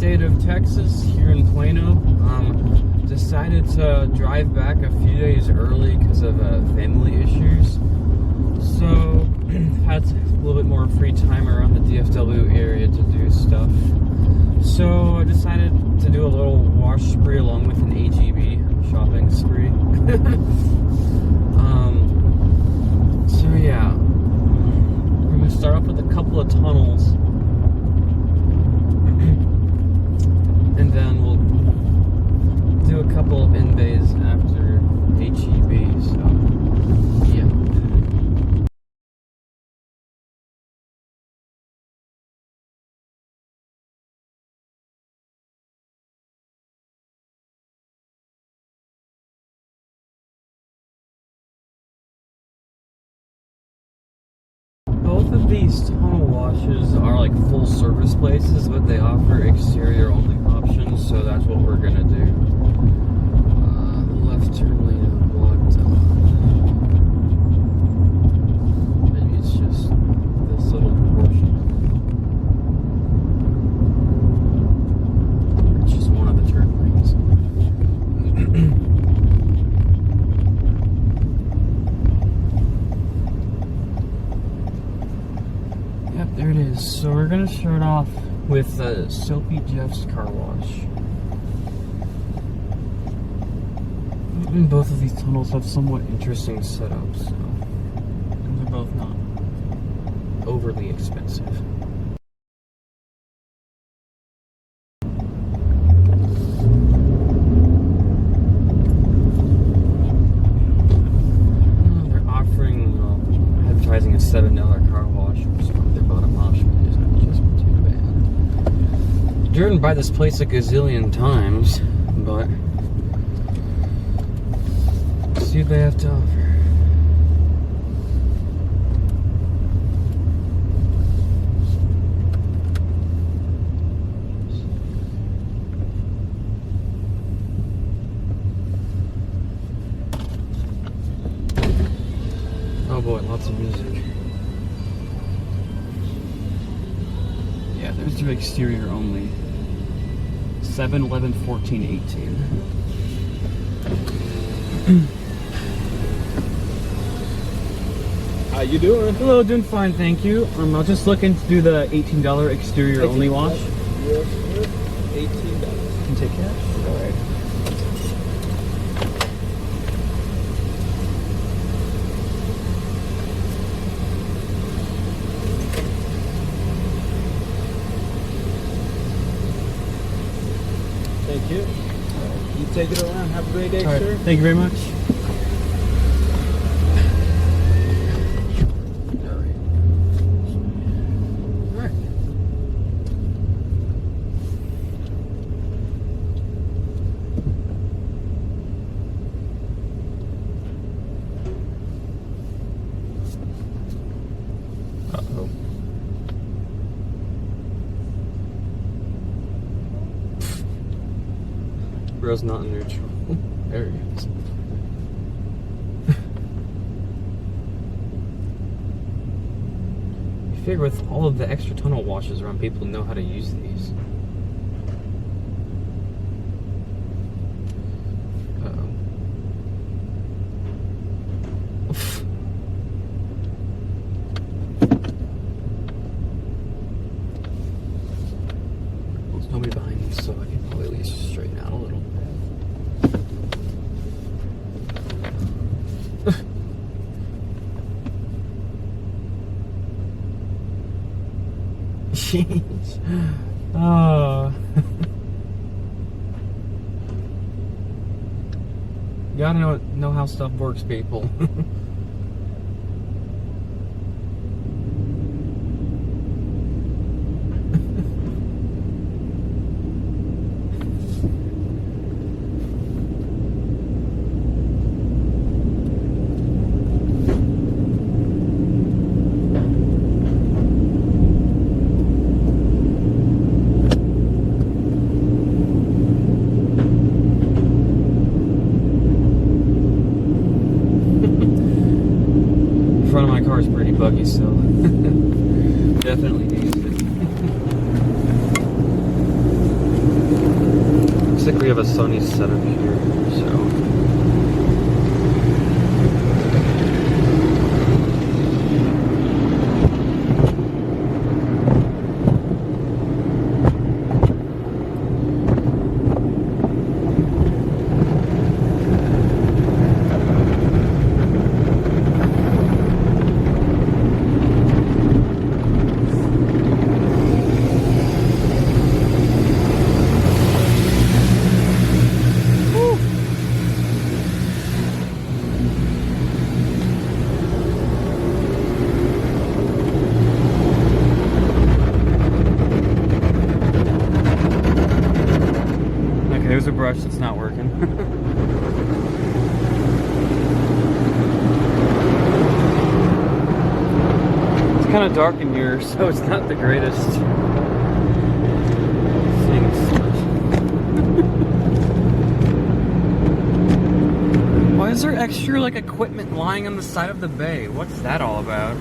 state of Texas, here in Plano. Decided to drive back a few days early because of family issues. So, had a little bit more free time around the DFW area to do stuff. So, I decided to do a little wash spree along with an AGB shopping spree. So yeah, we're going to start off with a couple of tunnels. And then we'll do a couple of in-bays after HEB, so yeah. Both of these tunnel washes are like full service places, but they offer exterior only options, so that's what we're gonna do. Left turn lane is blocked off. Maybe it's just this little portion. It's just one of the turn lanes. Yep, there it is. So we're gonna start off with Soapy Jeff's car wash. Both of these tunnels have somewhat interesting setups, so they're both not overly expensive. They're offering, advertising a $7 car wash, so their bottom option isn't just too bad. Driven by this place a gazillion times, but see what they have to offer. Oh boy, lots of music. Yeah, there's the exterior only. 7, 11, 14, 18. How you doing? Hello, doing fine, thank you. I was just looking to do the $18 exterior only wash. Yes, sir. $18. You can take cash? Alright. Thank you. You take it around. Have a great day, All right. sir. Thank you very much. Uh-oh. Bro's not in neutral. There he is. You figure with all of the extra tunnel washes around, people know how to use these. There's nobody behind me, so I can probably at least straighten out a little. Jeez. Oh. You gotta know how stuff works, people. Car's pretty buggy, so definitely needs it. Looks like we have a Sonny setup here, so. There's a brush that's not working. It's kind of dark in here, so it's not the greatest. Seeing sludge. Why is there extra like equipment lying on the side of the bay? What's that all about?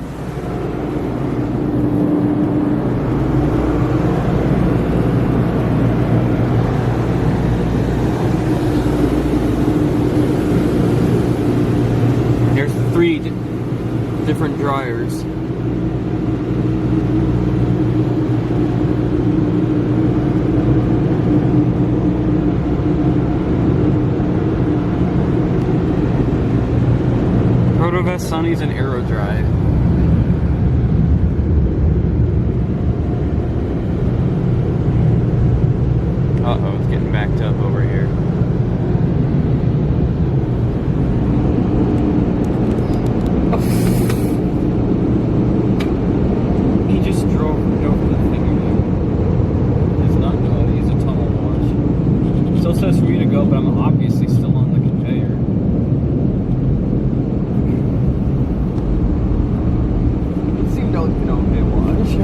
Three different dryers. Protovest, Sonny's, and Aero Dry. Uh-oh, it's getting backed up over here. He just drove over the thing again. It's not going. He's a tunnel wash. Still says for me to go, but I'm obviously still on the conveyor. It seemed to, okay, wash.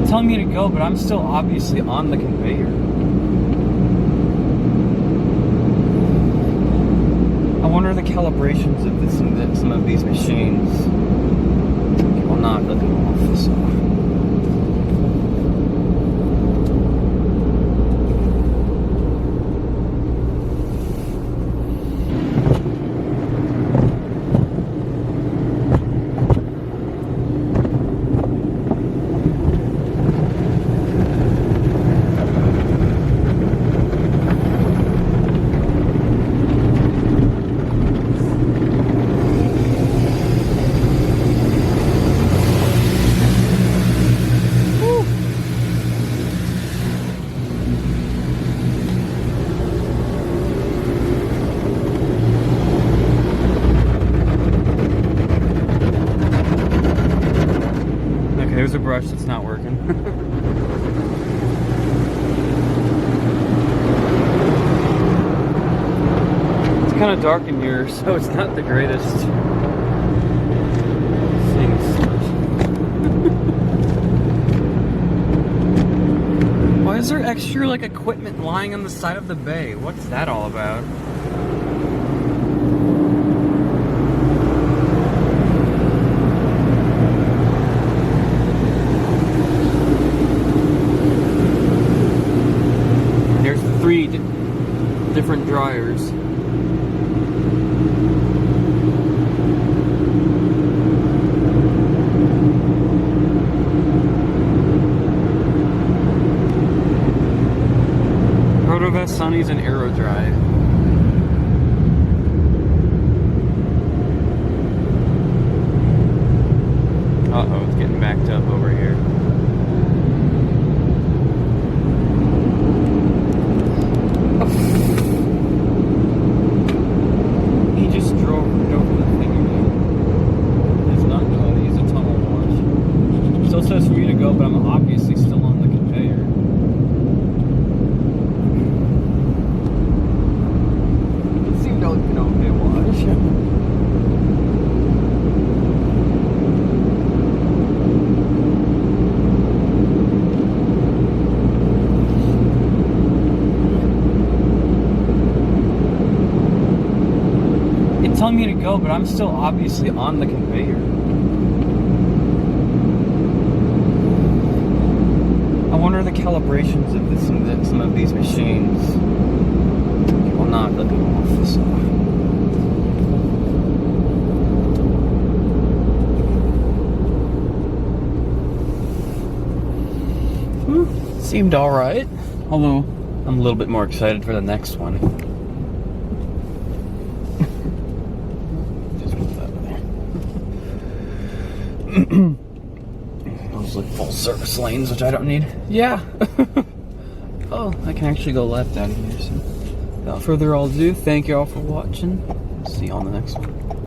Telling me to go, but I'm still obviously on the conveyor. I wonder the calibrations of this and some of these machines. Okay, well, not let them off this off. There's a brush that's not working. It's kind of dark in here, so it's not the greatest. Seeing sludge. Why is there extra like equipment lying on the side of the bay? What's that all about? Three different dryers. Protovest, Sonny's, and Aero Dry. Uh-oh, it's getting backed up over here. He just drove over the thing again. It's not going. He's a tunnel wash. Still says for me to go, but I'm obviously still on the conveyor. It seemed to, okay, wash. go, but I'm still obviously on the conveyor. I wonder the calibrations of some of these machines. Okay, well, not let me off this off. Seemed alright, although I'm a little bit more excited for the next one. Just put that there. Those like full service lanes, which I don't need. Yeah. Oh, I can actually go left out of here. So, without further ado, thank you all for watching. See you on the next one.